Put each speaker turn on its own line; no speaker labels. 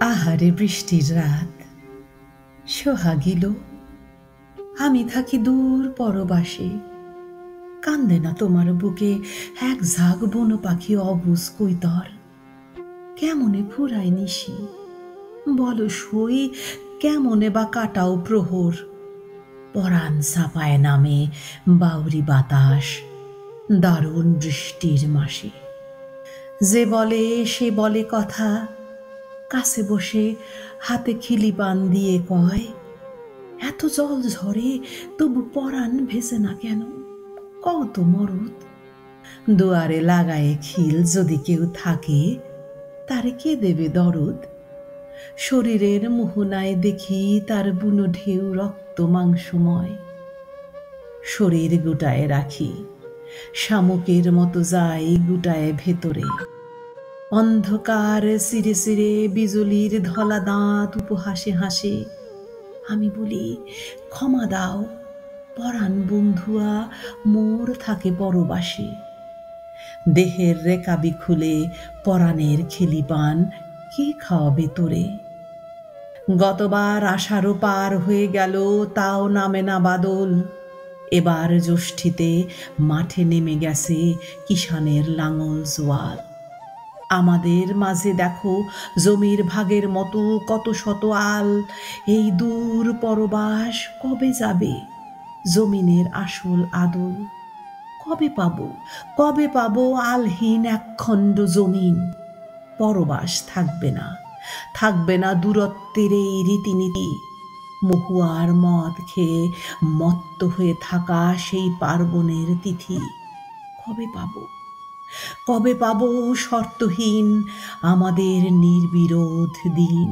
আহারে বৃষ্টির রাত, সোহাগিল, আমি থাকি দূর পরবাসে। কান্দে না তোমার বুকে এক ঝাঁক বন পাখি অবুজ কৈতর? কেমনে ফুরায় নিশি, বলো সই, কেমনে বা কাটাও প্রহর? পরাণ চাপায় নামে বাউরি বাতাস দারুণ বৃষ্টির মাসে। যে বলে সে বলে কথা, কাছে বসে হাতে খিলি পান দিয়ে কয়, এত জল ঝরে তবু পরাণ ভেসে না কেন? কত মরদ দুয়ারে লাগায়ে খিল, যদি কেউ থাকে তারে কে দেবে দরদ? শরীরের মোহনায় দেখি তার বুনো ঢেউ রক্ত মাংসময়। শরীর গুটায় রাখি, শামুকের মতো যাই গুটায় ভেতরে। অন্ধকার সিরে সিরে বিজুলির ধলা দাঁত উপহাসে হাসে। আমি বলি, ক্ষমা দাও পরাণ বন্ধুয়া, মোর থাকে পরবাসে। দেহের রেকাবি খুলে পরাণের খেলিপান কে খাওয়াবে তোরে? গতবার আষাঢ় পার হয়ে গেল, তাও নামে না বাদল। এবার জ্যৈষ্ঠীতে মাঠে নেমে গেছে কিষানের লাঙল জোয়াল। আমাদের মাঝে দেখো জমির ভাগের মতো কত শত আল। এই দূর পরবাস কবে যাবে? জমিনের আসল আদল কবে পাবো? কবে পাবো আলহীন একখণ্ড জমিন? পরবাস থাকবে না, থাকবে না দূরত্বের এই রীতিনীতি। মহুয়ার মদ খেয়ে মত্ত হয়ে থাকা সেই পার্বণের তিথি কবে পাবো? কবে পাবো শর্তহীন আমাদের নির্বিরোধ দিন?